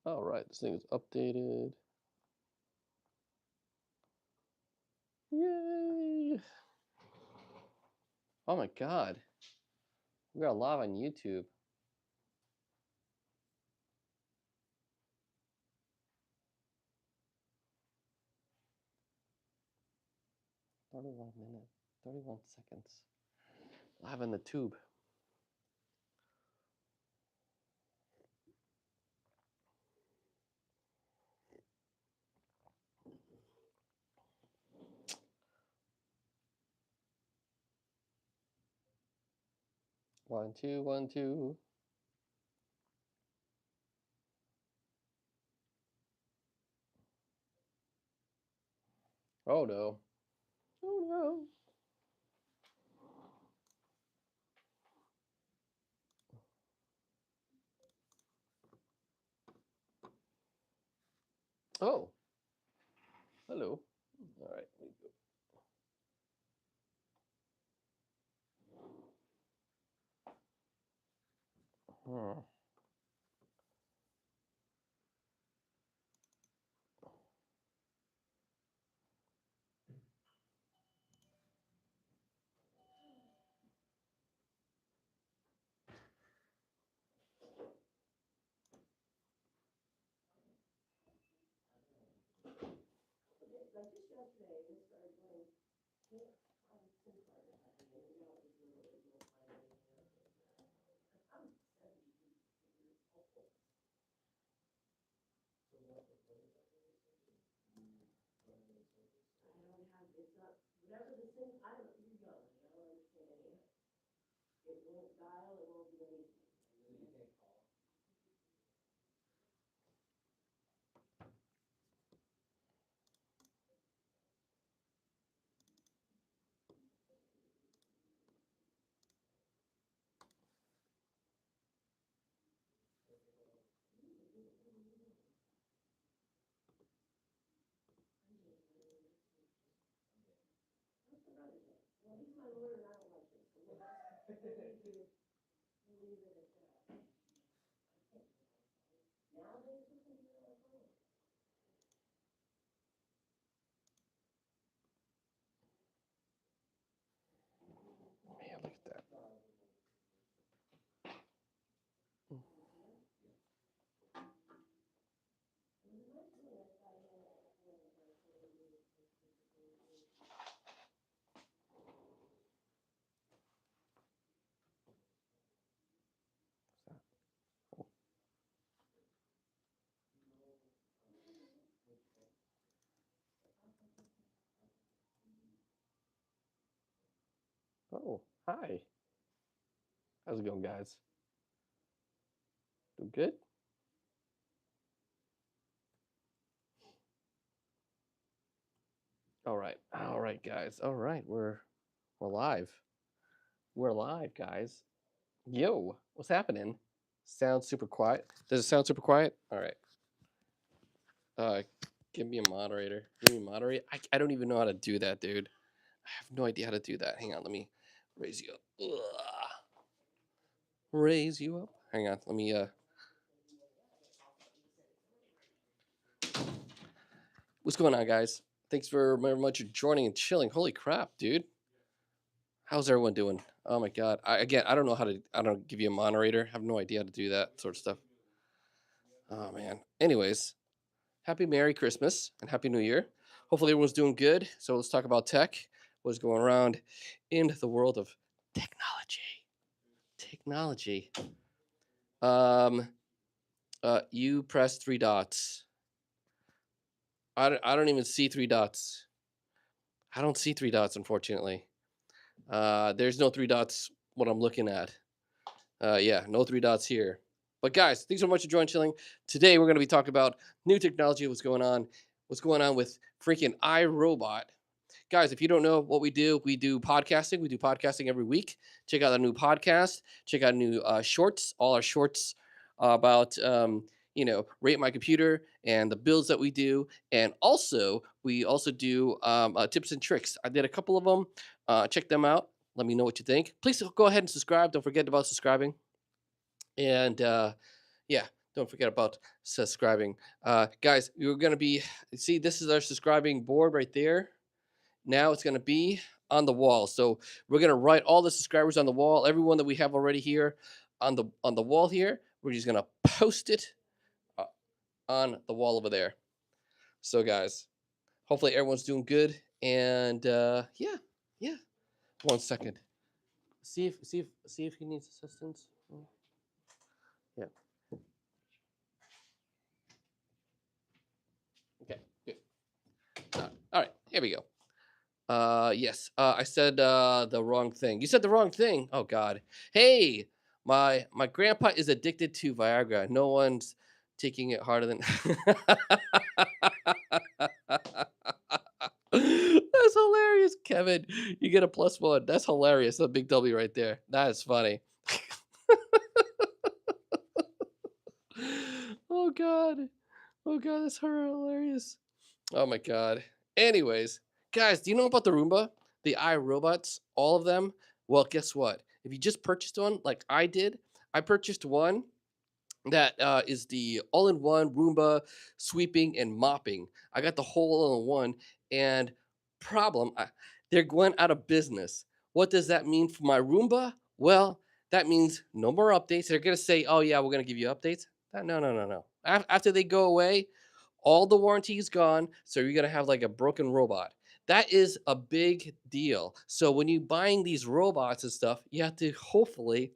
All right, this thing is updated. Yay! Oh my god, we are live on YouTube. Thirty-one minutes, 31 seconds. Live on the tube. One, two, 1, 2. Oh no. Oh no. Oh, hello. All right. Let me go. Man, look at that. Oh, hi. How's it going, guys? Doing good? All right, guys. All right, we're live. We're live, guys. Yo, what's happening? Sounds super quiet. Does it sound super quiet? All right. Uh, give me a moderator. Give me a moderator. I don't even know how to do that, dude. I have no idea how to do that. Hang on, let me raise you up. Ugh. Raise you up. Hang on, let me What's going on, guys? Thanks very much for joining and chilling. Holy crap, dude. How's everyone doing? Oh my god. I don't know how to. I don't give you a moderator. I have no idea how to do that sort of stuff. Oh man. Anyways, happy Merry Christmas and Happy New Year. Hopefully everyone's doing good. So let's talk about tech. What's going around in the world of technology? Technology. Um. You press three dots. I don't even see three dots. I don't see three dots, unfortunately. There's no three dots. What I'm looking at. Yeah, no three dots here. But guys, thanks so much for joining Chilling. Today we're going to be talking about new technology. What's going on? What's going on with freaking iRobot? Guys, if you don't know what we do podcasting. We do podcasting every week. Check out a new podcast. Check out new shorts. All our shorts about rate my computer and the builds that we do, and also we also do tips and tricks. I did a couple of them. Check them out. Let me know what you think. Please go ahead and subscribe. Don't forget about subscribing. And yeah, don't forget about subscribing. Guys, you're gonna be see this is our subscribing board right there. Now it's gonna be on the wall. So we're gonna write all the subscribers on the wall, everyone that we have already here on the wall here. We're just gonna post it uh, on the wall over there. So guys, hopefully everyone's doing good. And yeah, yeah. 1 second. See if he needs assistance. Yeah. Okay. Good. All right. Here we go. Yes. I said the wrong thing. You said the wrong thing. Oh God. Hey, my grandpa is addicted to Viagra. No one's taking it harder than. That's hilarious, Kevin. You get a +1. That's hilarious. A big W right there. That is funny. Oh God. Oh God, that's hilarious. Oh my God. Anyways, guys, do you know about the Roomba? The iRobots, all of them? Well, guess what? If you just purchased one, like I did, I purchased one that is the all-in-one Roomba sweeping and mopping. I got the whole all-in-one, and problem, they're going out of business. What does that mean for my Roomba? Well, that means no more updates. They're gonna say, "Oh yeah, we're gonna give you updates." No, no, no, no. After they go away, all the warranty is gone, so you're gonna have like a broken robot. That is a big deal. So when you buying these robots and stuff, you have to hopefully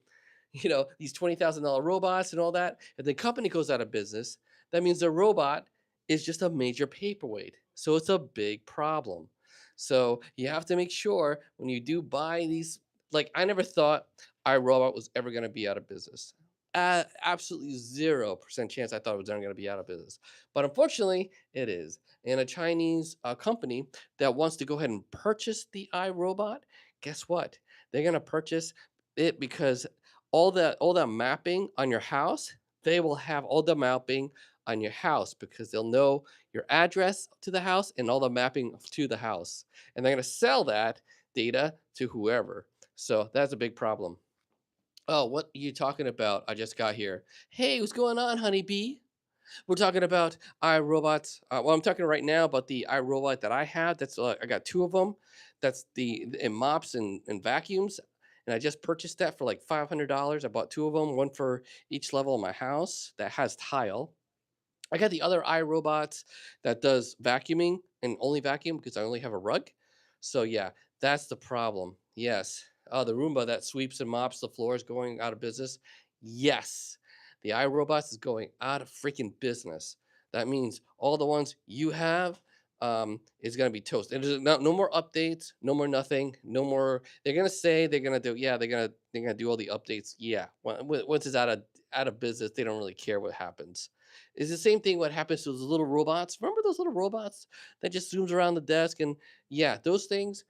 these $20,000 robots and all that. If the company goes out of business, that means the robot is just a major paperweight. So it's a big problem. So you have to make sure when you do buy these, like I never thought iRobot was ever going to be out of business. Absolutely 0% chance I thought it was ever going to be out of business. But unfortunately, it is. And a Chinese company that wants to go ahead and purchase the iRobot, guess what? They're going to purchase it because all that mapping on your house, they will have all the mapping on your house because they'll know your address to the house and all the mapping to the house. And they're going to sell that data to whoever. So that's a big problem. Oh, what are you talking about? I just got here. Hey, what's going on, honeybee? We're talking about iRobots. Well, I'm talking right now about the iRobot that I have. That's I got two of them. That's it mops and vacuums, and I just purchased that for like $500. I bought two of them, one for each level of my house that has tile. I got the other iRobots that does vacuuming and only vacuum because I only have a rug. So yeah, that's the problem. Yes. The Roomba that sweeps and mops the floors going out of business. Yes. The iRobots is going out of freaking business. That means all the ones you have is going to be toast. And there's no more updates, no more nothing, no more. They're going to say they're going to do, yeah, they're going to do all the updates. Yeah. Once it's out of business, they don't really care what happens. It's the same thing what happens to those little robots. Remember those little robots that just zooms around the desk? And yeah, those things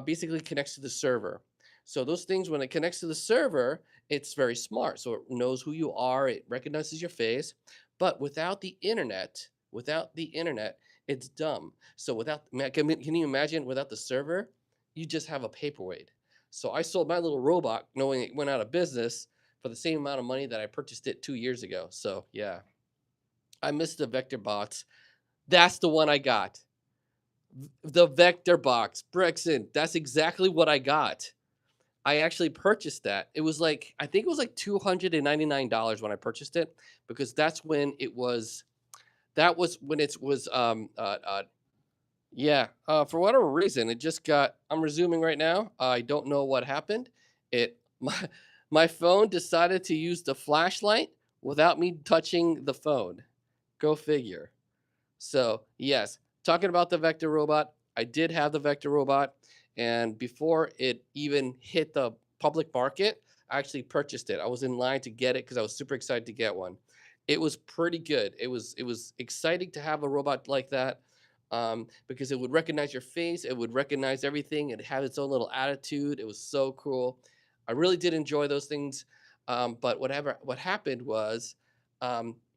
basically connects to the server. So those things, when it connects to the server, it's very smart. So it knows who you are. It recognizes your face. But without the internet, it's dumb. So can you imagine without the server, you just have a paperweight. So I sold my little robot knowing it went out of business for the same amount of money that I purchased it 2 years ago. So yeah. I missed the Vector box. That's the one I got. The Vector box. Brexit. That's exactly what I got. I actually purchased that. It was like, I think it was like $299 when I purchased it because that was when it was, yeah, for whatever reason, it just got, I'm resuming right now. I don't know what happened. My phone decided to use the flashlight without me touching the phone. Go figure. So, yes, talking about the Vector robot, I did have the Vector robot, and before it even hit the public market, I actually purchased it. I was in line to get it because I was super excited to get one. It was pretty good. It was exciting to have a robot like that because it would recognize your face, it would recognize everything, it had its own little attitude. It was so cool. I really did enjoy those things. But what happened was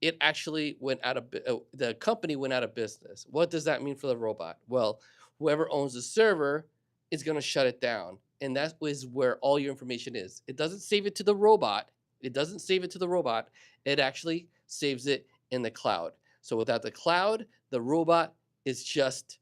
it actually went out of the company went out of business. What does that mean for the robot? Well, whoever owns the server is going to shut it down, and that is where all your information is. It doesn't save it to the robot. It doesn't save it to the robot. It actually saves it in the cloud. So without the cloud, the robot is just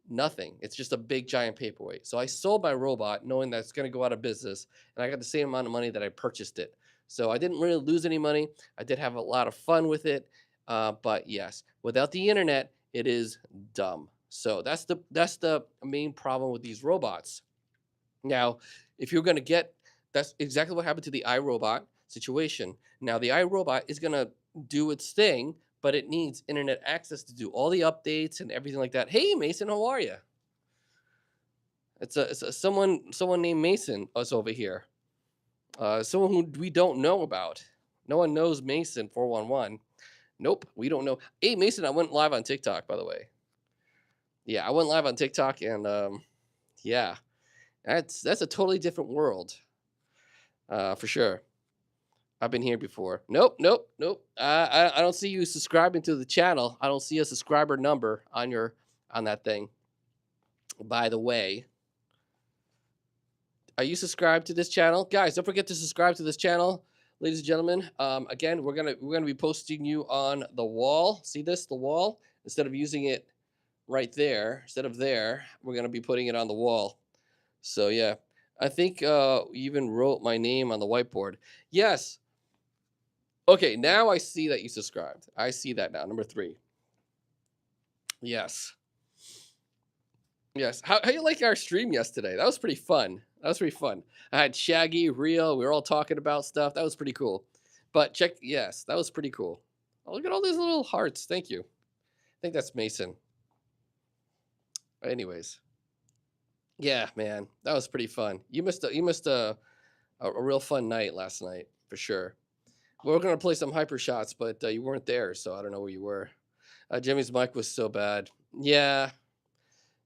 nothing. It's just a big giant paperweight. So I sold my robot knowing that it's going to go out of business, and I got the same amount of money that I purchased it. So I didn't really lose any money. I did have a lot of fun with it, but yes, without the internet, it is dumb. So that's the main problem with these robots. Now, if you're going to get, that's exactly what happened to the iRobot situation. Now, the iRobot is going to do its thing, but it needs internet access to do all the updates and everything like that. Hey, Mason, how are you? It's someone named Mason us over here. Someone who we don't know about. No one knows Mason 411. Nope, we don't know. Hey, Mason, I went live on TikTok, by the way. Yeah, I went live on TikTok, and yeah, that's a totally different world, for sure. I've been here before. Nope, nope, nope. I don't see you subscribing to the channel. I don't see a subscriber number on that thing. By the way, are you subscribed to this channel, guys? Don't forget to subscribe to this channel, ladies and gentlemen. Again, we're gonna be posting you on the wall. See this, the wall. Instead of using it right there, instead of there, we're gonna be putting it on the wall. So yeah, I think you even wrote my name on the whiteboard. Yes. Okay, now I see that you subscribed. I see that now. Number 3. Yes. Yes. How you like our stream yesterday? That was pretty fun. That was pretty fun. I had Shaggy, Real. We were all talking about stuff. That was pretty cool. But yes, that was pretty cool. Oh, look at all these little hearts. Thank you. I think that's Mason. Anyways, yeah, man, that was pretty fun. You missed a real fun night last night for sure. We were gonna play some hyper shots, but you weren't there, so I don't know where you were. Jimmy's mic was so bad. Yeah,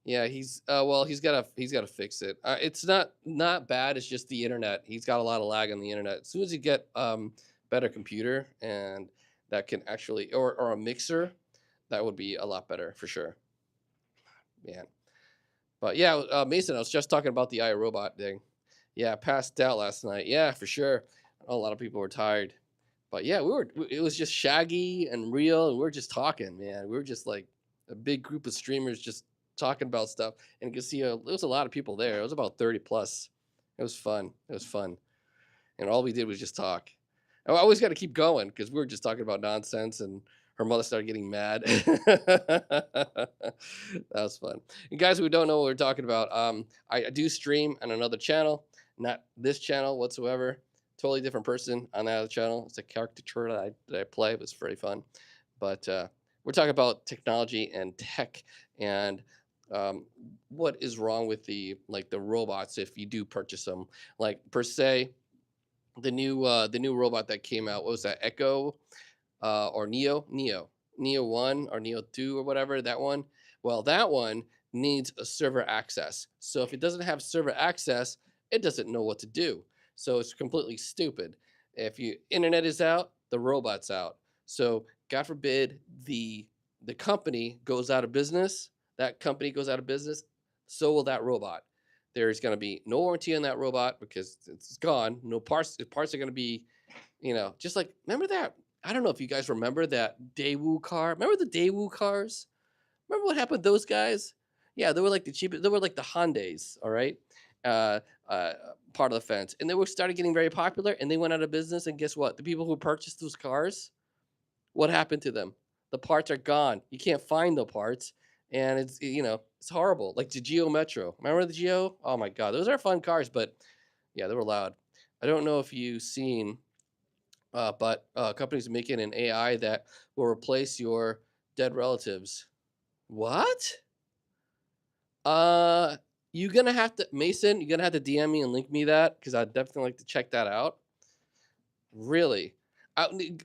yeah. He's gotta fix it. It's not bad. It's just the internet. He's got a lot of lag on the internet. As soon as you get better computer and that can actually or a mixer, that would be a lot better for sure. Man. But yeah, Mason, I was just talking about the iRobot thing. Yeah, passed out last night. Yeah, for sure. A lot of people were tired. But yeah, it was just Shaggy and Real, and we were just talking, man. We were just like a big group of streamers just talking about stuff. And you can see there was a lot of people there. It was about 30 plus. It was fun. It was fun. And all we did was just talk. I always got to keep going because we were just talking about nonsense, and her mother started getting mad. That was fun. And guys who don't know what we're talking about, I do stream on another channel, not this channel whatsoever. Totally different person on that other channel. It's a caricature that I play. It was very fun. But we're talking about technology and tech and what is wrong with the robots if you do purchase them. Like per se, the new robot that came out. What was that? Echo or Neo 1 or Neo 2 or whatever, that one. Well, that one needs a server access. So if it doesn't have server access, it doesn't know what to do. So it's completely stupid. If you internet is out, the robot's out. So God forbid the company goes out of business, that company goes out of business, so will that robot. There's going to be no warranty on that robot because it's gone. No parts. The parts are going to be, just like, remember that? I don't know if you guys remember that Daewoo car. Remember the Daewoo cars? Remember what happened to those guys? Yeah, they were like the cheapest. They were like the Hyundais, all right? Uh, uh, Part of the fence. And they were started getting very popular and they went out of business. And guess what? The people who purchased those cars, what happened to them? The parts are gone. You can't find the parts. And it's horrible. Like the Geo Metro. Remember the Geo? Oh my God. Those are fun cars, but yeah, they were loud. I don't know if you've seen, but companies making an AI that will replace your dead relatives. What? Uh, you're gonna have to, Mason. You're gonna have to DM me and link me that because I'd definitely like to check that out. Really,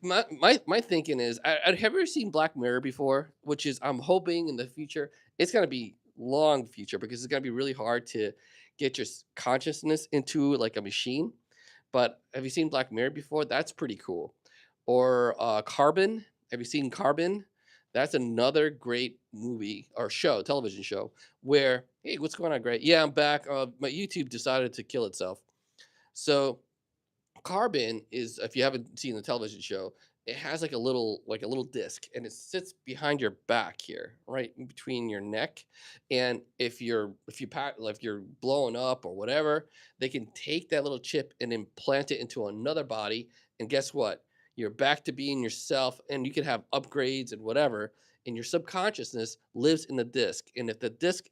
my thinking is, have you ever seen Black Mirror before? Which is, I'm hoping in the future, it's gonna be long future because it's gonna be really hard to get your consciousness into like a machine. But have you seen Black Mirror before? That's pretty cool. Or Carbon. Have you seen Carbon? That's another great movie or show, television show, where, hey, what's going on, Great? Yeah, I'm back. My YouTube decided to kill itself. So Carbon is, if you haven't seen the television show, it has like a little disc, and it sits behind your back here, right in between your neck. And if you're blowing up or whatever, they can take that little chip and implant it into another body. And guess what? You're back to being yourself, and you can have upgrades and whatever. And your subconsciousness lives in the disc. And if the disc,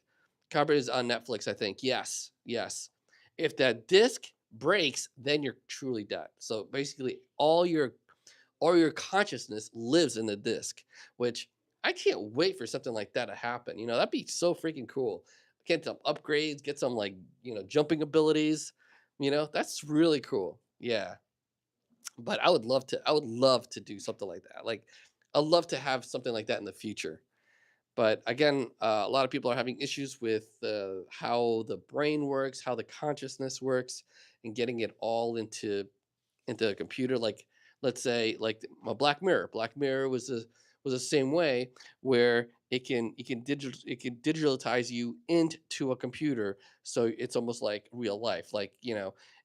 Carbon is on Netflix, I think. Yes, yes. If that disc breaks, then you're truly dead. So basically, all your consciousness lives in the disc, which I can't wait for something like that to happen. That'd be so freaking cool. Get some upgrades, get some like jumping abilities. That's really cool. Yeah, but I would love to do something like that. Like, I'd love to have something like that in the future. But again, a lot of people are having issues with how the brain works, how the consciousness works, and getting it all into a computer. Like, let's say, like a Black Mirror. Black Mirror was the same way, where it can digitize you into a computer, so it's almost like real life. Like,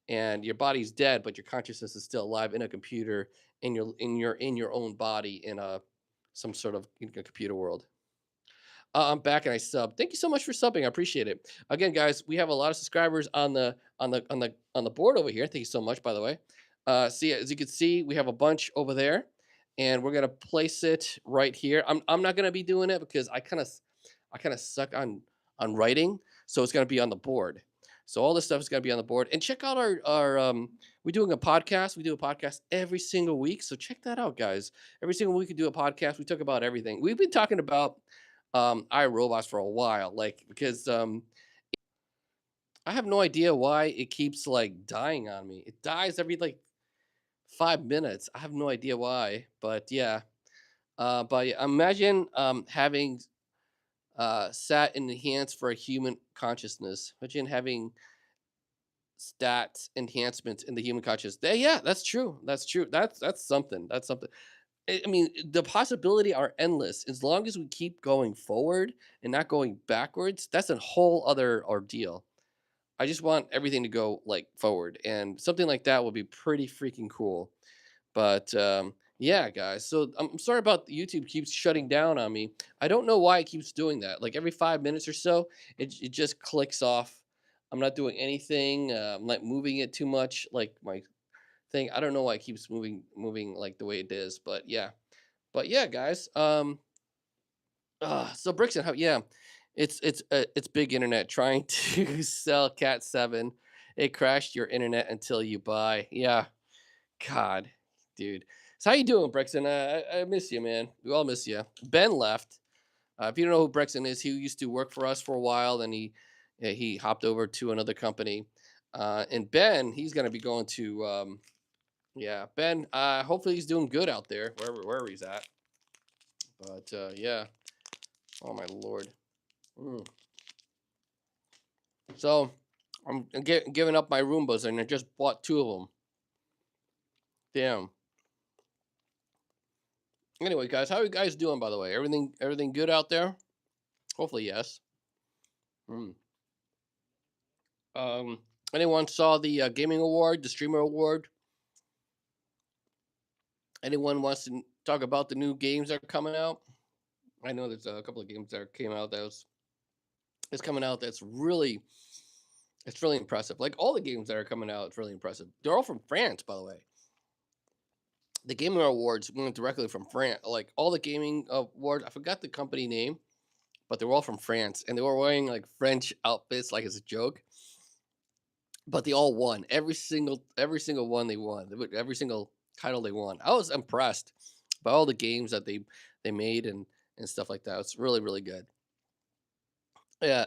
and your body's dead, but your consciousness is still alive in a computer, and you're in your own body in a some sort of computer world. I'm back and I sub. Thank you so much for subbing. I appreciate it. Again, guys, we have a lot of subscribers on the board over here. Thank you so much, by the way. See, as you can see, we have a bunch over there, and we're gonna place it right here. I'm not gonna be doing it because I kind of suck on writing, so it's gonna be on the board. So all this stuff is gonna be on the board. And check out our. We're doing a podcast. We do a podcast every single week, so check that out, guys. Every single week we do a podcast. We talk about everything. We've been talking about iRobots for a while, like, because I have no idea why it keeps like dying on me. It dies every like 5 minutes. I have no idea why, but yeah. But yeah, imagine having sat in the hands for a human consciousness. Imagine having stats enhancements in the human consciousness. Yeah, that's true. That's true. That's something. That's something. I mean, the possibility are endless as long as we keep going forward and not going backwards. That's a whole other ordeal. I just want everything to go like forward, and something like that would be pretty freaking cool. But yeah, guys. So I'm sorry about YouTube keeps shutting down on me. I don't know why it keeps doing that. Like every 5 minutes or so, it just clicks off. I'm not doing anything. I'm not moving it too much. Like my thing. I don't know why it keeps moving like the way it is. But yeah, guys. So Brixton, how? Yeah, it's big internet trying to sell Cat 7. It crashed your internet until you buy. Yeah, God, dude. So how you doing, Brixton? I miss you, man. We all miss you. Ben left. If you don't know who Brexton is, he used to work for us for a while, then he hopped over to another company. And Ben, he's gonna be going to yeah, Ben. Hopefully he's doing good out there, wherever he's at. But yeah. Oh my lord. Mm. So I'm giving up my Roombas, and I just bought two of them. Damn. Anyway, guys, how are you guys doing? By the way, everything good out there? Hopefully, yes. Mm. Um, anyone saw the gaming award, the streamer award? Anyone wants to talk about the new games that are coming out? I know there's a couple of games that came out that was is coming out that's really it's really impressive. Like all the games that are coming out, it's really impressive. They're all from France, by the way. The gaming awards went directly from France. Like all the gaming awards, I forgot the company name, but they were all from France, and they were wearing like French outfits, like as a joke. But they all won. Every single one they won. Every single title they won. I was impressed by all the games that they made and stuff like that. It's really really good. Yeah,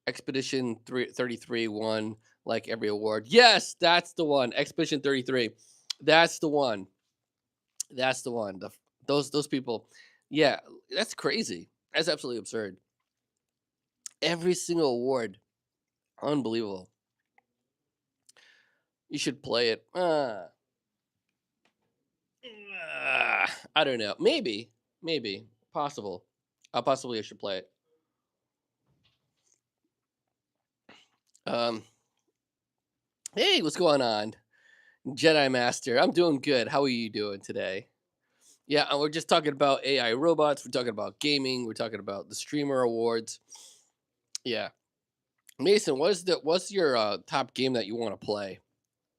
Expedition 33 won like every award. Yes, that's the one. Expedition 33. That's the one. That's the one. Those people. Yeah, that's crazy. That's absolutely absurd. Every single award. Unbelievable. You should play it. I don't know. Maybe possible. Possibly I should play it. Um, hey, what's going on? Jedi Master. I'm doing good. How are you doing today? Yeah, and we're just talking about AI robots. We're talking about gaming. We're talking about the streamer awards. Yeah, Mason, what's your top game that you want to play?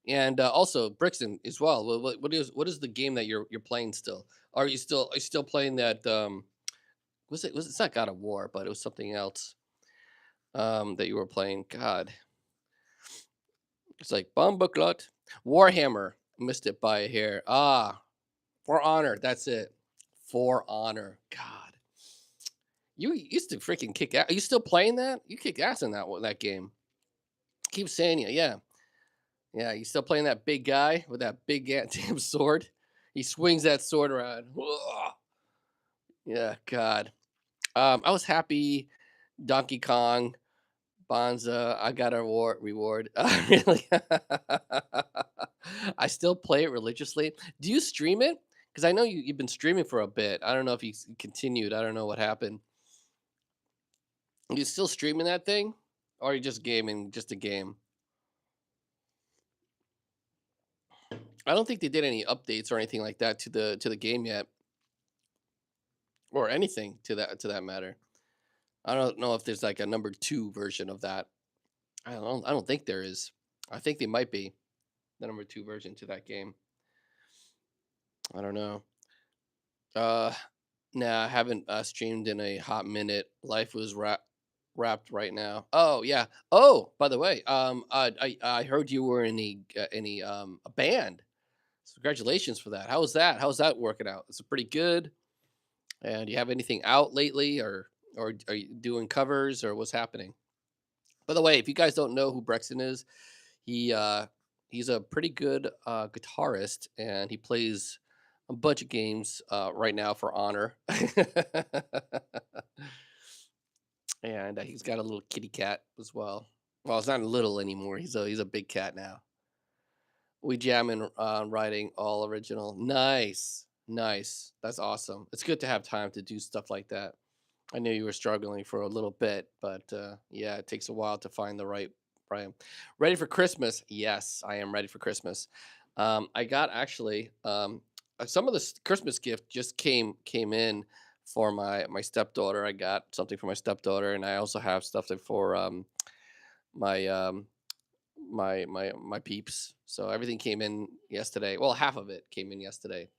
And also Brixton as well. What is the game that you're playing still? Are you still playing that? Was it's not God of War, but it was something else that you were playing. God, it's like Bombaclot, Warhammer. Missed it by a hair. For Honor. That's it. For Honor. God, you used to freaking kick ass. Are you still playing that? You kick ass in that game. Keep saying it. Yeah, yeah. You still playing that big guy with that big damn sword? He swings that sword around. Ugh. Yeah, God. I was happy. Donkey Kong, Bonza. I got a reward. Really? I still play it religiously. Do you stream it? Because I know you've been streaming for a bit. I don't know if you continued. I don't know what happened. You still streaming that thing, or are you just gaming just a game? I don't think they did any updates or anything like that to the game yet, or anything to that matter. I don't know if there's like a number two version of that. I don't think there is. I think they might be the number two version to that game. I don't know. Uh, nah, I haven't streamed in a hot minute. Life was wrapped right now. Oh yeah. Oh, by the way, I heard you were in a band. So congratulations for that. How was that? How's that working out? Is it pretty good? And do you have anything out lately, or are you doing covers, or what's happening? By the way, if you guys don't know who Brexton is, he he's a pretty good guitarist, and he plays a bunch of games right now for Honor. And he's got a little kitty cat as well. Well, it's not little anymore. He's a big cat now. We jamming writing all original. Nice, nice. That's awesome. It's good to have time to do stuff like that. I knew you were struggling for a little bit, but yeah, it takes a while to find the right. Ready for Christmas? Yes, I am ready for Christmas. I got actually some of the Christmas gift just came in for my stepdaughter. I got something for my stepdaughter, and I also have stuff for my my peeps. So everything came in yesterday. Well, half of it came in yesterday.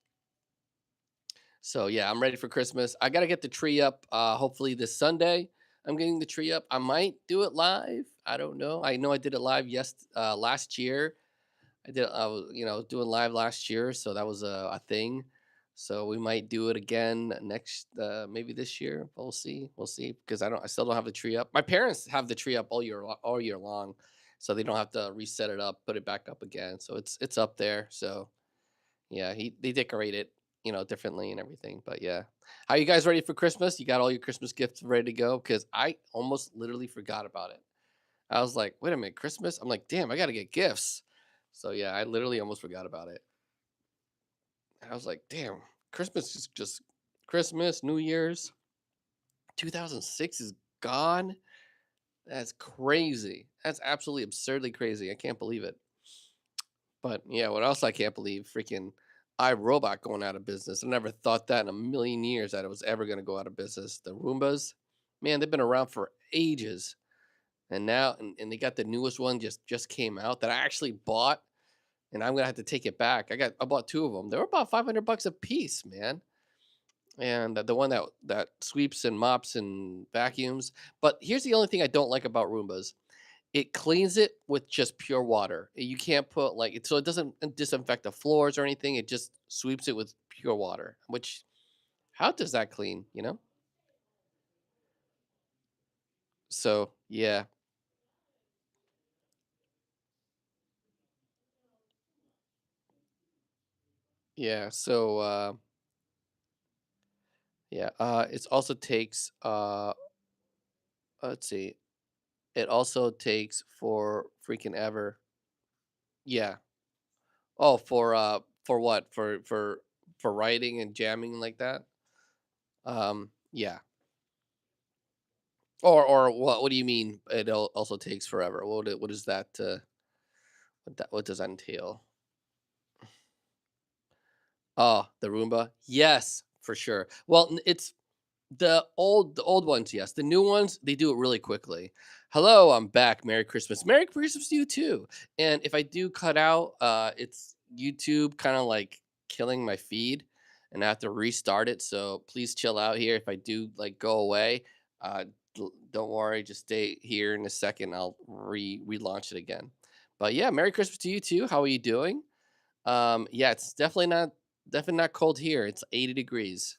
So yeah, I'm ready for Christmas. I gotta get the tree up. Hopefully this Sunday. I'm getting the tree up. I might do it live. I don't know. I know I did it live last year. I was doing live last year, so that was a thing. So we might do it again next maybe this year. We'll see. We'll see because I still don't have the tree up. My parents have the tree up all year long, so they don't have to reset it up, put it back up again. So it's up there. So yeah, they decorate it, differently and everything. But yeah, how you guys ready for Christmas? You got all your Christmas gifts ready to go? Because I almost literally forgot about it. I was like, wait a minute, Christmas? I'm like, damn, I got to get gifts. So yeah, I literally almost forgot about it. I was like, damn, Christmas is just Christmas, New Year's, 2006 is gone. That's crazy. That's absolutely absurdly crazy. I can't believe it. But yeah, what else I can't believe? Freaking iRobot going out of business. I never thought that in a million years that it was ever going to go out of business. The Roombas, man, they've been around for ages, and now and they got the newest one just came out that I actually bought, and I'm gonna have to take it back. I bought two of them. They were about $500 a piece, man. And the one that sweeps and mops and vacuums. But here's the only thing I don't like about Roombas: it cleans it with just pure water. You can't put like it, so it doesn't disinfect the floors or anything. It just sweeps it with pure water. Which how does that clean? So yeah, yeah. So yeah. It also takes let's see. It also takes for freaking ever. Yeah. Oh, for what? For writing and jamming like that? Yeah. Or what do you mean also takes forever? What is that what does that entail? Oh, the Roomba? Yes, for sure. Well, it's the old ones, yes. The new ones, they do it really quickly. Hello, I'm back. Merry Christmas. Merry Christmas to you too. And if I do cut out, it's YouTube kind of like killing my feed and I have to restart it. So please chill out here. If I do like go away, uh don't worry, just stay here in a second. I'll relaunch it again. But yeah, Merry Christmas to you too. How are you doing? Yeah, it's definitely not cold here. It's 80 degrees.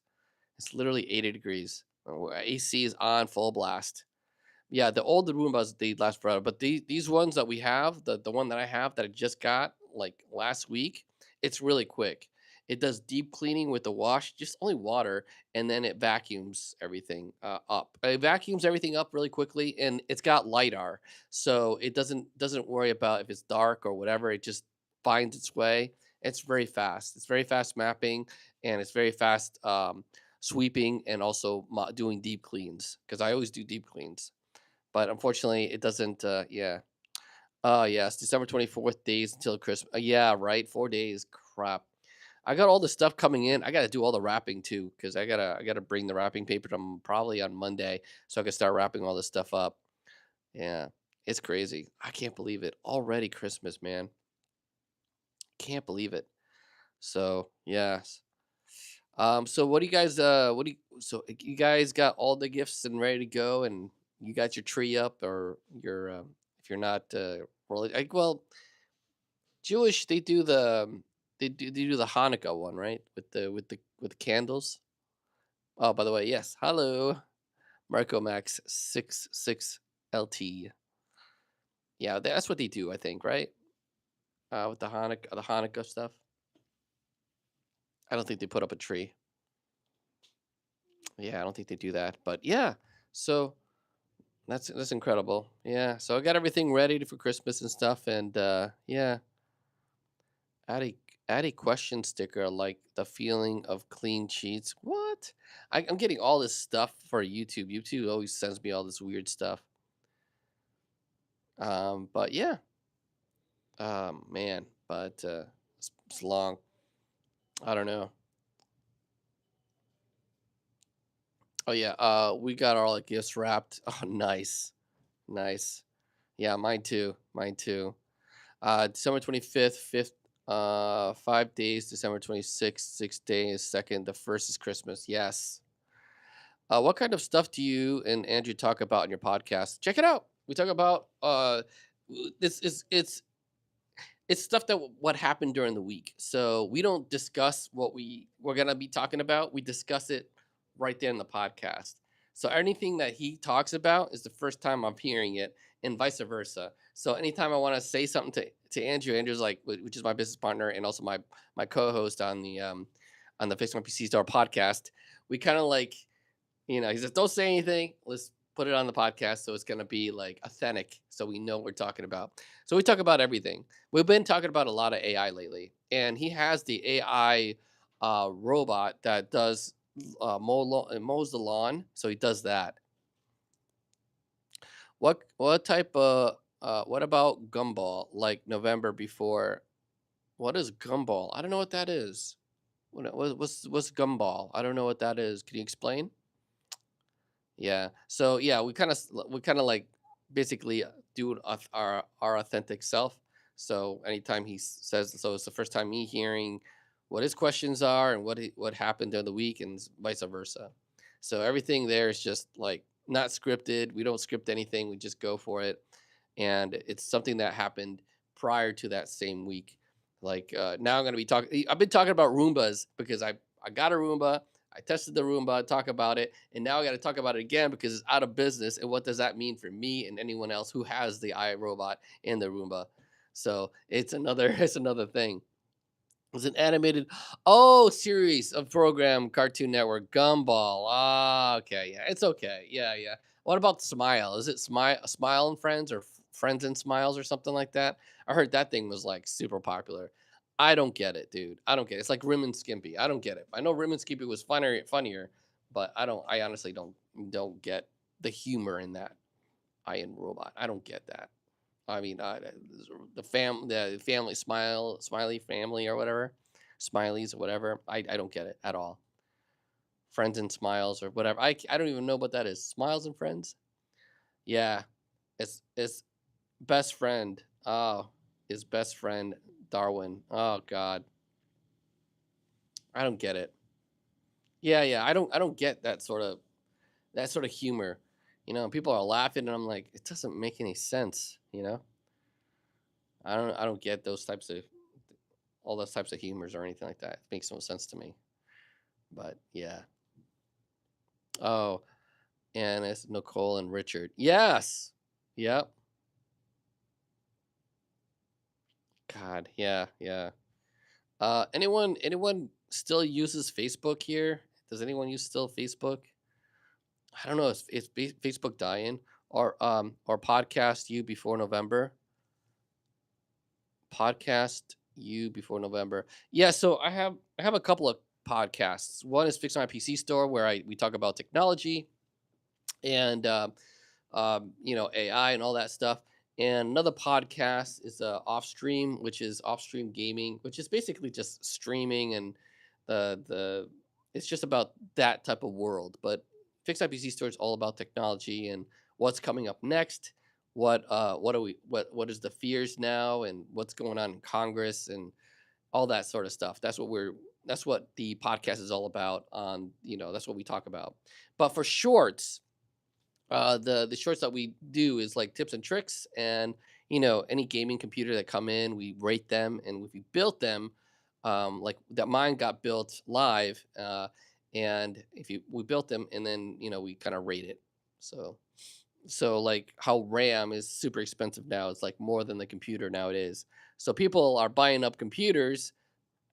It's literally 80 degrees. AC is on full blast. Yeah, the old Roombas they last forever, but these ones that we have, the one that I have that I just got like last week, it's really quick. It does deep cleaning with the wash, just only water, and then it vacuums everything up. It vacuums everything up really quickly, and it's got lidar, so it doesn't worry about if it's dark or whatever. It just finds its way. It's very fast. It's very fast mapping, and it's very fast sweeping, and also doing deep cleans because I always do deep cleans, but unfortunately, it doesn't. Yeah. Yes, December 24th, days until Christmas. Yeah, right. 4 days. Crap. I got all the stuff coming in. I got to do all the wrapping too, because I gotta bring the wrapping paper to probably on Monday, so I can start wrapping all this stuff up. Yeah, it's crazy. I can't believe it. Already Christmas, man. Can't believe it. So yes. So what do you guys? What do you? So you guys got all the gifts and ready to go, and you got your tree up, or your if you're not well, Jewish, they do the Hanukkah one, right? With the candles. Oh, by the way, yes. Hello, Marco Max 66 LT. Yeah, that's what they do, I think, right? With the Hanukkah stuff. I don't think they put up a tree. Yeah, I don't think they do that. But yeah, so that's incredible. Yeah, so I got everything ready for Christmas and stuff, and yeah, add a add a question sticker like the feeling of clean sheets. What? I'm getting all this stuff for YouTube. YouTube always sends me all this weird stuff. But yeah, man, but it's long. I don't know. Oh yeah, we got all the gifts wrapped. Oh, nice, nice. Yeah, mine too. Mine too. December 25th, 5th, 5 days, December 26th, 6 days, second, the first is Christmas. Yes. What kind of stuff do you and Andrew talk about in your podcast? Check it out. We talk about this is it's stuff that what happened during the week. So we don't discuss what we're gonna be talking about. We discuss it right there in the podcast. So anything that he talks about is the first time I'm hearing it, and vice versa. So anytime I want to say something to Andrew, Andrew's like, which is my business partner and also my co-host on the Fix My PC Store podcast. We kind of like, he says, don't say anything. Let's put it on the podcast so it's going to be like authentic so we know what we're talking about. So we talk about everything. We've been talking about a lot of AI lately, and he has the AI robot that does mows the lawn. So he does that. What type of what about gumball like November before? What is gumball? I don't know what that is. What's gumball? I don't know what that is. Can you explain? Yeah. So yeah, we kind of like basically do our authentic self. So anytime he says, so it's the first time me hearing what his questions are and what happened during the week and vice versa. So everything there is just like not scripted. We don't script anything. We just go for it, and it's something that happened prior to that same week. Like now, I'm gonna be talking. I've been talking about Roombas because I got a Roomba. I tested the Roomba, talk about it, and now I got to talk about it again because it's out of business. And what does that mean for me and anyone else who has the iRobot and the Roomba? So it's another it's another thing. It's an animated series of program Cartoon Network Gumball. Ah, okay, yeah, it's okay. Yeah, yeah. What about Smile? Is it Smile and Friends or Friends and Smiles or something like that? I heard that thing was like super popular. I don't get it, dude. I don't get it. It's like Rim and Skimpy. I don't get it. I know Rim and Skimpy was funnier, but I honestly don't get the humor in that Iron Robot. I don't get that. I mean, the family smiley family or whatever. smileys or whatever. I don't get it at all. Friends and smiles or whatever. I don't even know what that is. Smiles and friends? Yeah. It's best friend. Oh, his best friend Darwin. Oh God. I don't get it. Yeah, yeah. I don't get that sort of humor. People are laughing and I'm like, it doesn't make any sense. I don't get those types of all those types of humors or anything like that. It makes no sense to me. But yeah. Oh, and it's Nicole and Richard. Yes. Yep. God, yeah, yeah. Anyone still uses Facebook here? Does anyone use still Facebook? I don't know. Is Facebook dying or podcast you before November? Podcast you before November. Yeah, so I have a couple of podcasts. One is Fix My PC Store where I we talk about technology and AI and all that stuff. And another podcast is Off Stream, which is Off Stream Gaming, which is basically just streaming and the it's just about that type of world. But Fix IPC Store is all about technology and what's coming up next. What is the fears now and what's going on in Congress and all that sort of stuff. That's what the podcast is all about. That's what we talk about. But for shorts, the shorts that we do is like tips and tricks and any gaming computer that come in we rate them and if we built them like that mine got built live and if you we built them and then we kind of rate it so like how RAM is super expensive now, it's like more than the computer nowadays, so people are buying up computers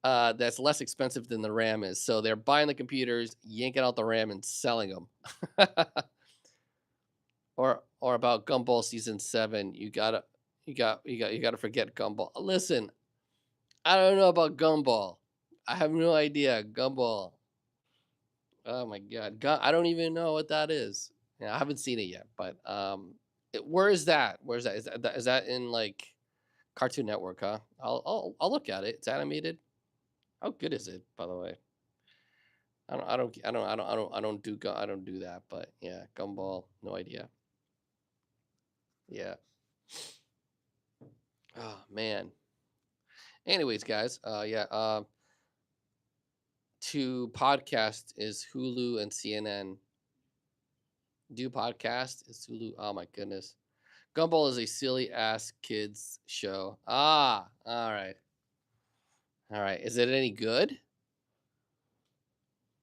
that's less expensive than the RAM is, so they're buying the computers, yanking out the RAM and selling them. Or about Gumball season 7. You gotta forget Gumball. Listen, I don't know about Gumball. I have no idea. Gumball. Oh my god. I don't even know what that is. Yeah, I haven't seen it yet, but where is that? Where is that? Is that in like Cartoon Network, huh? I'll look at it. It's animated. How good is it, by the way? I don't do that, but yeah, Gumball, no idea. Yeah. Oh man. Anyways, guys, yeah, to podcast is Hulu and CNN. Do podcast is Hulu. Oh my goodness. Gumball is a silly ass kids show. Ah, all right. All right. Is it any good?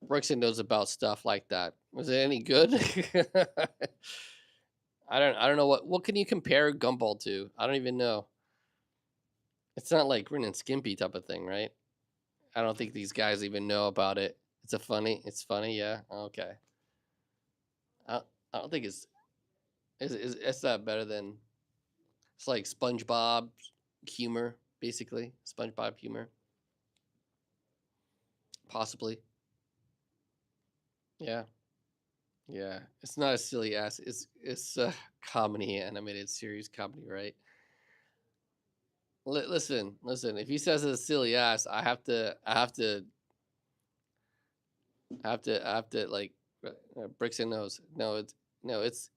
Brixton knows about stuff like that. Was it any good? I don't know what can you compare Gumball to? I don't even know. It's not like Ren and Skimpy type of thing, right? I don't think these guys even know about it. It's funny, yeah. Okay. I, I don't think it's that better than it's like SpongeBob humor, basically. SpongeBob humor, possibly. Yeah, yeah. It's not a silly ass. It's a comedy animated series comedy, right? Listen. If he says it's a silly ass, I have to like Brixton knows. No,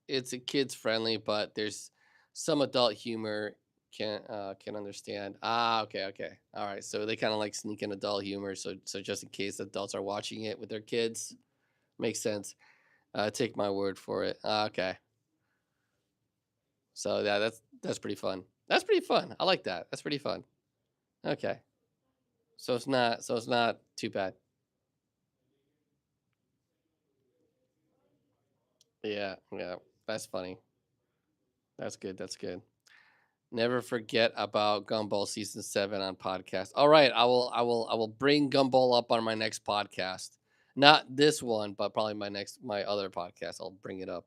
it's a kids friendly, but there's some adult humor can understand. Ah, okay, okay, all right. So they kind of like sneak in adult humor, so just in case adults are watching it with their kids, makes sense. Take my word for it. Ah, okay, so yeah, that's pretty fun. That's pretty fun. I like that. That's pretty fun. Okay, so it's not too bad. Yeah, yeah, that's funny. That's good. That's good. Never forget about Gumball season 7 on podcast. All right, I will bring Gumball up on my next podcast. Not this one, but probably my other podcast. I'll bring it up.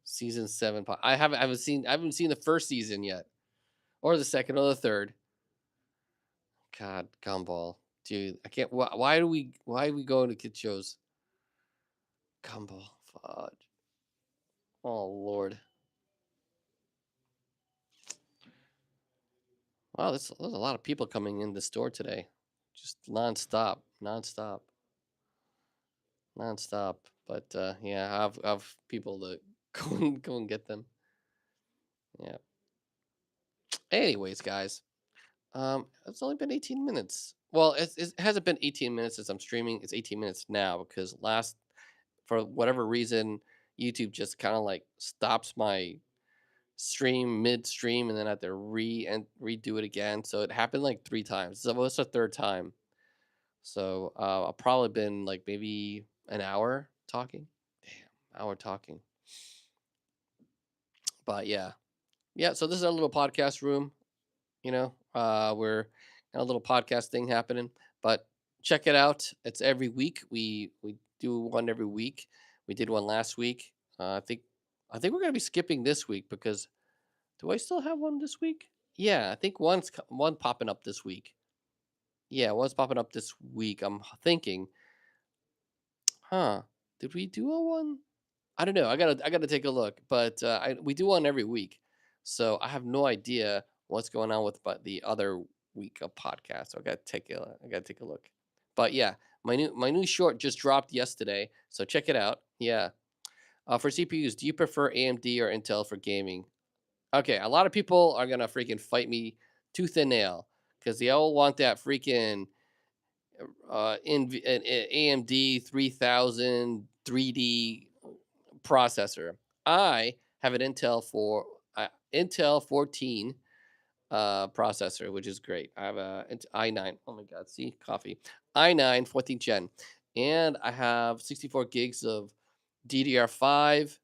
Season 7. I haven't seen the first season yet, or the second or the third. God, Gumball, dude, I can't. Why do we go into kid shows? Gumball, fudge. Oh Lord. Wow, there's a lot of people coming in the store today. just nonstop, nonstop, nonstop. But yeah, I have people that go and get them. Yeah. Anyways, guys, it's only been 18 minutes. Well, it hasn't been 18 minutes since I'm streaming. It's 18 minutes now because for whatever reason, YouTube just kind of like stops my stream midstream, and then I have to redo it again. So it happened like 3 times. So it's the third time. So I've probably been like maybe an hour talking. Damn, hour talking. But yeah, yeah. So this is a little podcast room. We're got a little podcast thing happening. But check it out. It's every week. We do one every week. We did one last week. I think we're gonna be skipping this week because do I still have one this week? Yeah, I think one popping up this week. Yeah, one's popping up this week. I'm thinking, huh? Did we do a one? I don't know. I gotta take a look. But we do one every week, so I have no idea what's going on with but the other week of podcast. So I gotta take a look. But yeah, my new short just dropped yesterday, so check it out. Yeah. For CPUs, do you prefer AMD or Intel for gaming? Okay, a lot of people are gonna freaking fight me tooth and nail because they all want that freaking an AMD 3000 3D processor. I have an Intel 14 processor, which is great. I have a i9. Oh my god, see coffee. i9 14th gen, and I have 64 gigs of DDR5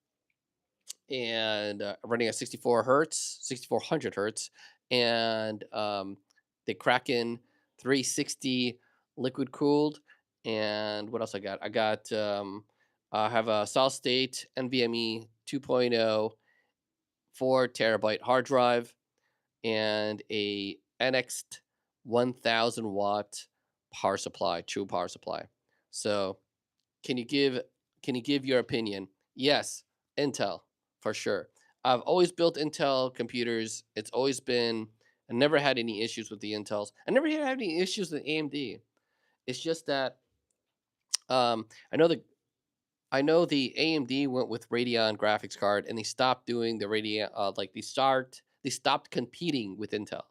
and running at 64 hertz, 6400 hertz, and the Kraken 360 liquid cooled. And what else I got? I have a solid state NVMe 2.0 4 terabyte hard drive and a NX 1000 watt power supply, true power supply. So can you give can you give your opinion? Yes, Intel for sure. I've always built Intel computers. It's always been I never had any issues with the Intels. I never had any issues with AMD. It's just that um, I know the I know the AMD went with Radeon graphics card and they stopped doing the Radeon like they stopped competing with Intel.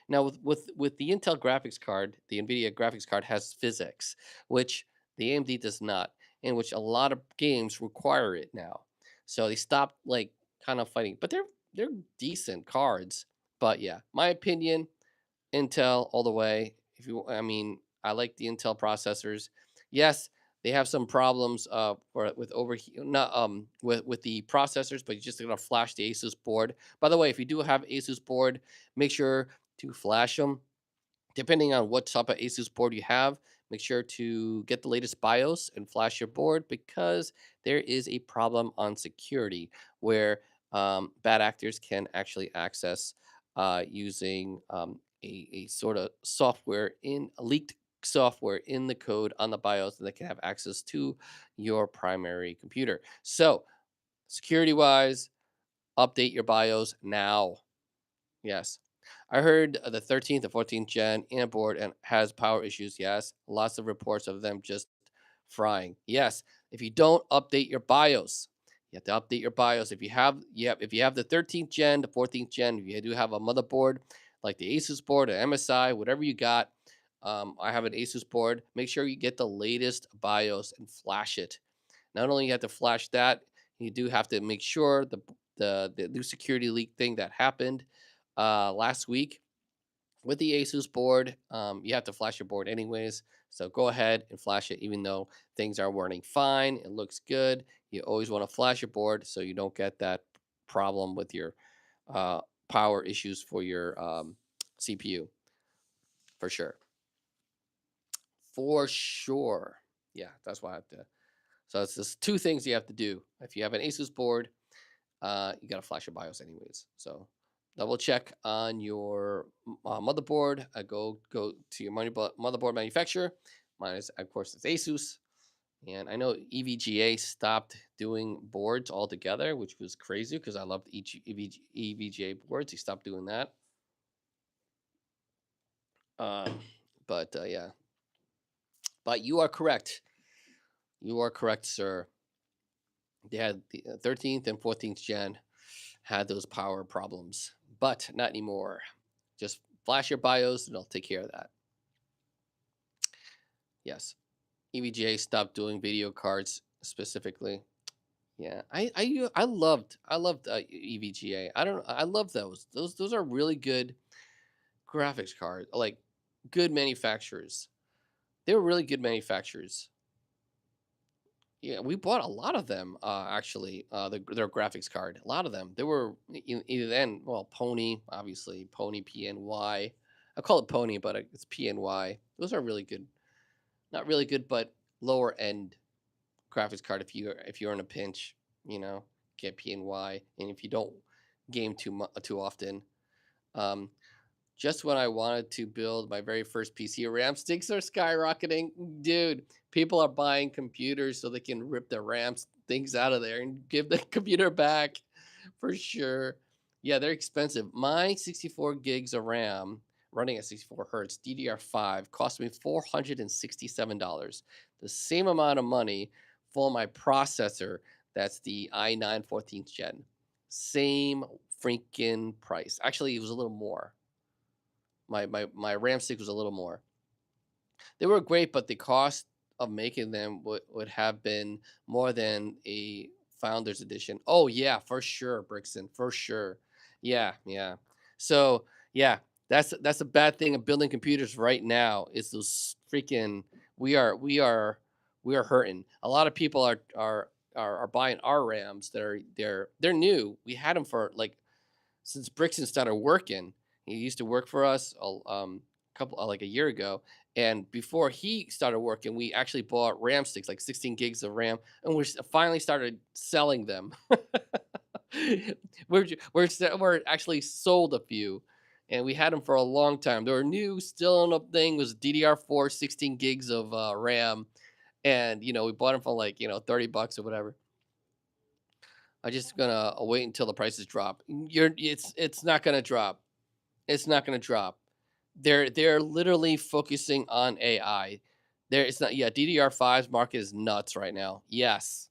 Now with the Intel graphics card, the Nvidia graphics card has physics, which the AMD does not, in which a lot of games require it now. So they stopped like kind of fighting, but they're decent cards. But yeah, my opinion, Intel all the way. I mean, I like the Intel processors. Yes, they have some problems with overheat, not with the processors, but you just gotta flash the Asus board. By the way, if you do have Asus board, make sure to flash them. Depending on what type of Asus board you have, make sure to get the latest BIOS and flash your board because there is a problem on security where bad actors can actually access using a sort of software in a leaked software in the code on the BIOS and they can have access to your primary computer. So, security wise, update your BIOS now. Yes. I heard the 13th and 14th gen and board and has power issues. Yes. Lots of reports of them just frying. Yes. If you don't update your BIOS, you have to update your BIOS. If you have the 13th gen, the 14th gen, if you do have a motherboard like the Asus board, an MSI, whatever you got, I have an Asus board. Make sure you get the latest BIOS and flash it. Not only you have to flash that, you do have to make sure the new security leak thing that happened last week with the Asus board. You have to flash your board anyways. So go ahead and flash it, even though things are running fine. It looks good. You always want to flash your board so you don't get that problem with your uh, power issues for your CPU for sure. For sure. Yeah, that's why I have to. So it's just two things you have to do. If you have an Asus board, you got to flash your BIOS anyways. So double check on your motherboard. Go to your motherboard manufacturer. Mine is of course it's Asus, and I know EVGA stopped doing boards altogether, which was crazy because I loved each EVGA boards. He stopped doing that. Um, But yeah, but you are correct. You are correct, sir. They had the 13th and 14th gen had those power problems, but not anymore. Just flash your BIOS and I'll take care of that. Yes. EVGA stopped doing video cards specifically. Yeah, I loved EVGA. I don't I love those. Those are really good graphics cards. Like good manufacturers. They were really good manufacturers. Yeah, we bought a lot of them actually. Their graphics card, a lot of them. They were either then well Pony obviously Pony PNY. I call it Pony, but it's PNY. Those are really good. Not really good, but lower end graphics card if you're in a pinch, you know, get PNY, and if you don't game too often. Um, just when I wanted to build my very first PC, RAM sticks are skyrocketing, dude. People are buying computers so they can rip the RAM things out of there and give the computer back, for sure. Yeah, they're expensive. My 64 gigs of RAM running at 64 hertz DDR5 cost me $467. The same amount of money for my processor. That's the i9 14th gen. Same freaking price. Actually, it was a little more. My RAM stick was a little more. They were great, but the cost of making them would have been more than a founders edition. Oh yeah, for sure, Brixton, for sure. Yeah, yeah. So yeah, that's a bad thing of building computers right now. Is those freaking we are hurting. A lot of people are buying our RAMs that are they're new. We had them for like since Brixton started working. He used to work for us couple like a year ago, and before he started working, we actually bought RAM sticks, like 16 gigs of RAM, and finally started selling them. We're actually sold a few, and we had them for a long time. They were new, still in a thing. Was DDR4, 16 gigs of RAM, and we bought them for like $30 or whatever. I'm just gonna wait until the prices drop. It's not gonna drop. It's not gonna drop. They're literally focusing on AI. There it's not yeah, DDR5's market is nuts right now. Yes.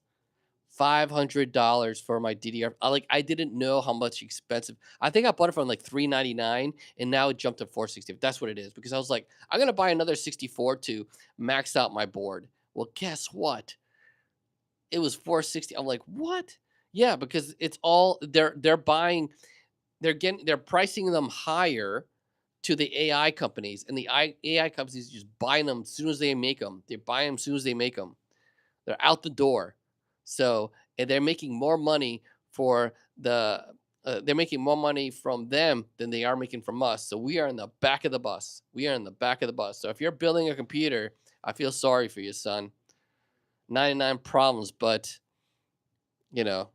$500 for my DDR. I didn't know how much expensive. I think I bought it from like 399 and now it jumped to 460. That's what it is because I was like, I'm gonna buy another 64 to max out my board. Well, guess what? It was 460. I'm like, what? Yeah, because it's all they're buying, they're pricing them higher to the AI companies, and the AI companies just buying them as soon as they make them. They buy them as soon as they make them. They're out the door. So and they're making more money for the. They're making more money from them than they are making from us. So we are in the back of the bus. We are in the back of the bus. So if you're building a computer, I feel sorry for you, son. 99 problems, but you know,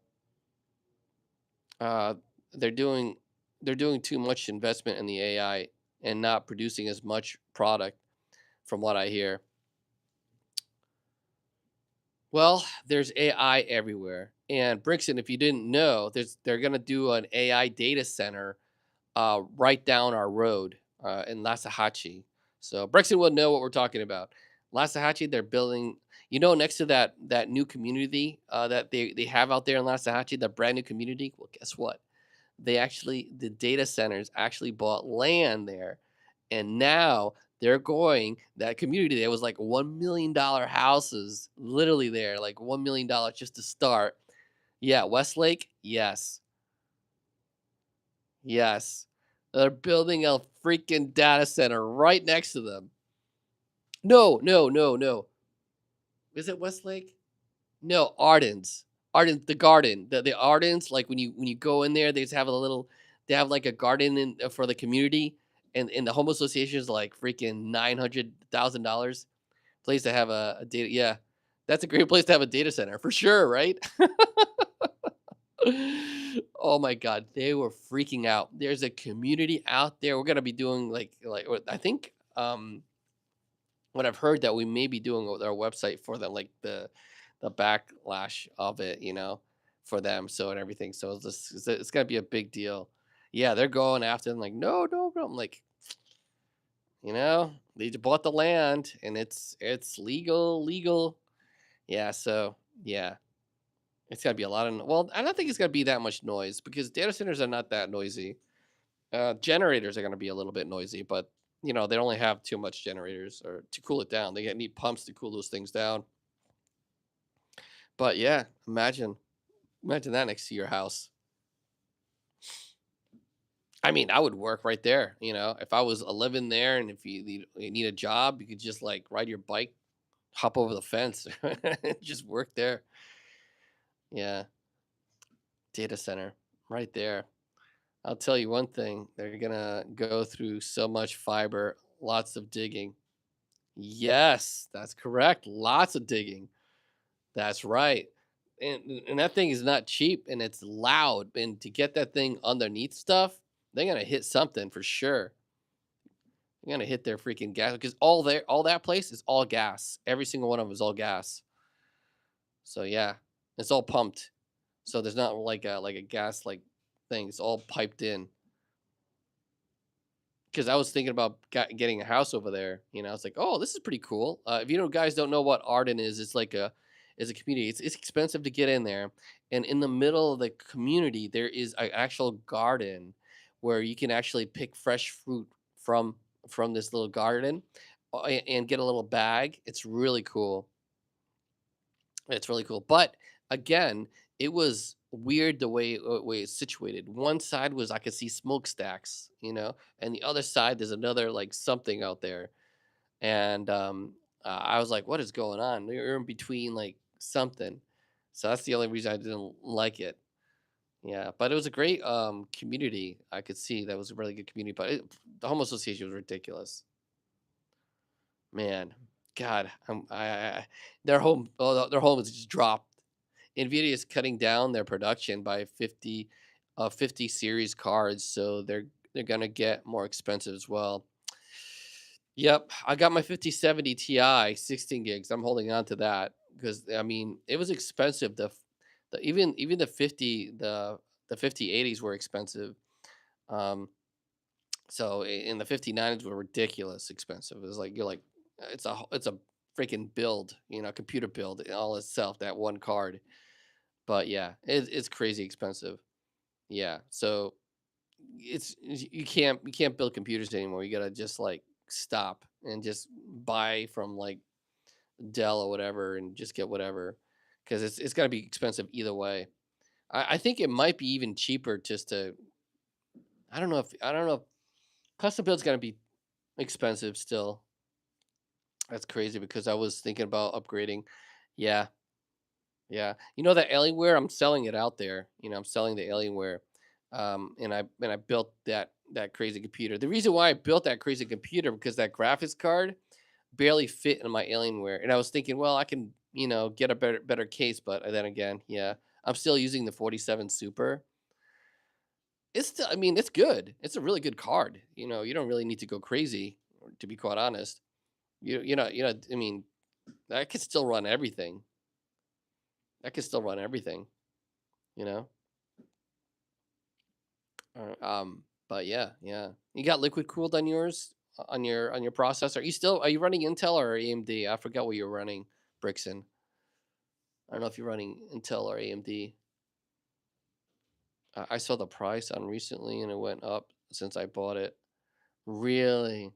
uh, they're doing they're doing too much investment in the AI and not producing as much product, from what I hear. Well, there's AI everywhere, and Brixton, if you didn't know, they're gonna do an AI data center right down our road in Lasahachi. So Brixton would know what we're talking about. Lasahachi, they're building. Next to that new community that they have out there in Lasahachi, the brand new community. Well, guess what? The data centers actually bought land there, and now they're going that community there was like $1 million houses literally there, like $1 million just to start. Yeah, Westlake, yes, yes, they're building a freaking data center right next to them. No, no, no, no. Is it Westlake? No, Arden's. Arden's the garden. The Arden's, like when you go in there, they just have a little they have like a garden for the community, and the home association is like freaking $900,000 place to have a data. Yeah, that's a great place to have a data center for sure, right? Oh my god, they were freaking out. There's a community out there. We're gonna be doing I think what I've heard that we may be doing with our website for them, like the backlash of it, for them, so and everything. So it's gonna be a big deal. Yeah, they're going after them like, no, no, no. I'm like, you know, They bought the land, and it's legal. Yeah, so yeah, it's gotta be a lot of well, I don't think it's gonna be that much noise because data centers are not that noisy. Generators are gonna be a little bit noisy, but they only have too much generators or to cool it down. They need pumps to cool those things down. But yeah, imagine that next to your house. I mean, I would work right there. If I was living there, and if you need a job, you could just like ride your bike, hop over the fence, and just work there. Yeah, data center right there. I'll tell you one thing, they're gonna go through so much fiber, lots of digging. Yes, that's correct. Lots of digging. That's right. And that thing is not cheap, and it's loud. And to get that thing underneath stuff, they're gonna hit something for sure. They're gonna hit their freaking gas because all that place is all gas. Every single one of them is all gas. So yeah, it's all pumped. So there's not like a gas like thing. It's all piped in. Because I was thinking about getting a house over there. It's like, oh, this is pretty cool. If guys don't know what Arden is, it's a community. It's expensive to get in there, and in the middle of the community, there is an actual garden where you can actually pick fresh fruit from from this little garden, and get a little bag. It's really cool. It's really cool. But again, it was weird the way it's situated. One side was I could see smokestacks, and the other side there's another like something out there. And I was like, what is going on? You're in between like something. So that's the only reason I didn't like it. Yeah, but it was a great community. I could see that was a really good community, but the home association was ridiculous. Man, God, their home has just dropped. Nvidia is cutting down their production by 50 series cards, so they're gonna get more expensive as well. Yep, I got my 5070 Ti 16 gigs. I'm holding on to that because I mean it was expensive. Even the 5080s were expensive. Um, in the 5090s were ridiculous expensive. It was like you're like it's a freaking build, computer build in all itself, that one card. But yeah, it's crazy expensive. Yeah, so you can't build computers anymore. You gotta just like stop and just buy from like Dell or whatever, and just get whatever, because it's gotta be expensive either way. I think it might be even cheaper just to. I don't know if custom build's gonna be expensive still. That's crazy because I was thinking about upgrading. Yeah, yeah. That Alienware, I'm selling it out there. I'm selling the Alienware. And I built that crazy computer. The reason why I built that crazy computer because that graphics card barely fit in my Alienware. And I was thinking, well, I can, get a better case, but then again, yeah, I'm still using the 47 Super. It's still, I mean, it's good. It's a really good card. You don't really need to go crazy, to be quite honest. I mean, that could still run everything. That could still run everything, you know? But yeah, yeah. You got liquid cooled on yours, on your processor. Are you running Intel or AMD? I forgot what you're running, Brixton. I don't know if you're running Intel or AMD. I saw the price on recently and it went up since I bought it. Really?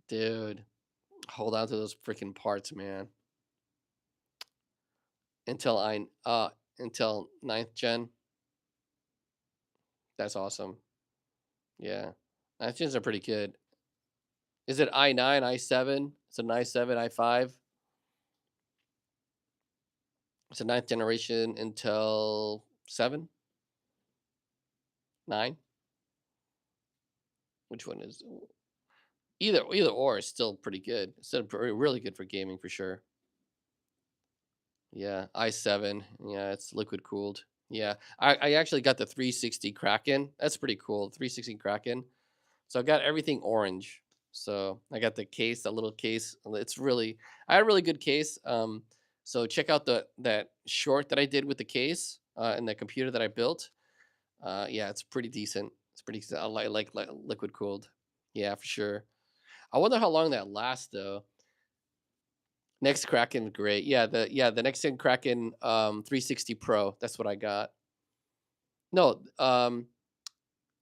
Dude, hold on to those freaking parts, man. Intel Intel ninth gen. That's awesome. Yeah. Ninth gens are pretty good. Is it i9, i7? It's an i7, i5. It's a ninth generation Intel 7, 9. Which one is either or is still pretty good. It's still really good for gaming for sure. Yeah, i7. Yeah, it's liquid cooled. Yeah, I actually got the 360 Kraken. That's pretty cool. 360 Kraken. So I got everything orange. So I got the case, the little case. I had a really good case. So check out that short that I did with the case and the computer that I built. Yeah, it's pretty decent. It's pretty decent. I like liquid cooled. Yeah, for sure. I wonder how long that lasts though. Next Kraken, great. The next gen Kraken 360 Pro. That's what I got. No,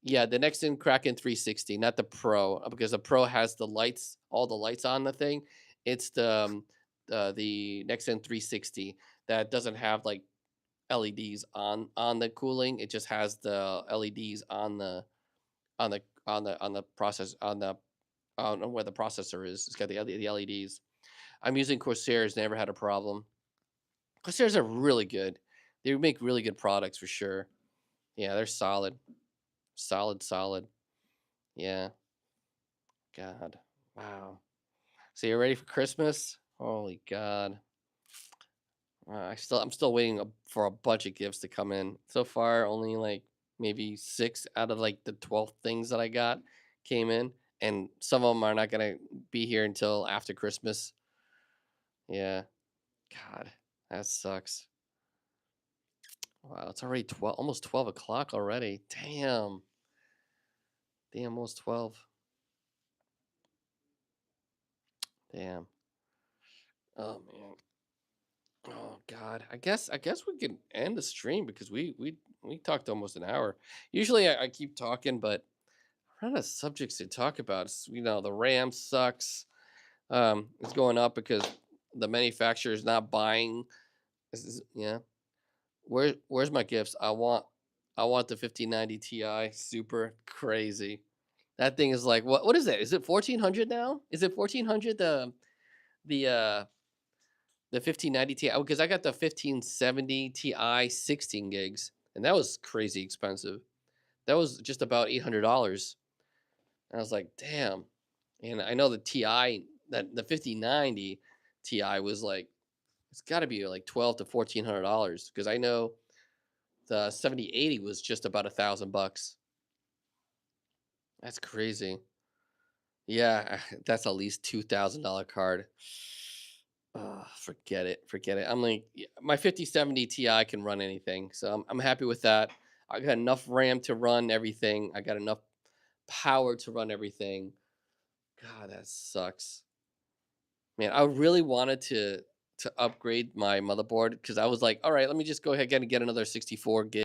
yeah, the next gen Kraken 360, not the Pro, because the Pro has the lights, all the lights on the thing. It's the next gen 360 that doesn't have like LEDs on the cooling. It just has the LEDs on the process on the I don't know where the processor is. It's got the LEDs. I'm using Corsairs, never had a problem. Corsairs are really good. They make really good products for sure. Yeah, they're solid. Solid, solid. Yeah. God. Wow. So you're ready for Christmas? Holy God. I'm still waiting for a bunch of gifts to come in. So far, only like maybe 6 out of like the 12 things that I got came in, and some of them are not gonna be here until after Christmas. Yeah. God, that sucks. Wow, it's already 12, almost 12 o'clock already. Damn. Damn, almost 12. Damn. Oh man. Oh God. I guess we can end the stream because we talked almost an hour. Usually I keep talking, but I run out of subjects to talk about. The RAM sucks. It's going up because the manufacturer is not buying. Yeah. Where's my gifts? I want the 1590 Ti Super crazy. That thing is like what is that? Is it 1400 now? Is it 1400 the uh the 1590 Ti? Because I got the 1570 Ti 16 gigs, and that was crazy expensive. That was just about $800. And I was like, damn. And I know the Ti that the 5090 Ti was like it's got to be like 12 to $1,400 because I know the 7080 was just about $1,000. That's crazy. Yeah, that's at least $2,000 card. Forget it. Forget it. I'm like, my 5070 Ti can run anything. So I'm happy with that. I got enough RAM to run everything. I got enough power to run everything. God, that sucks. Man, I really wanted to upgrade my motherboard because I was like, all right, let me just go ahead and get another 64 gig.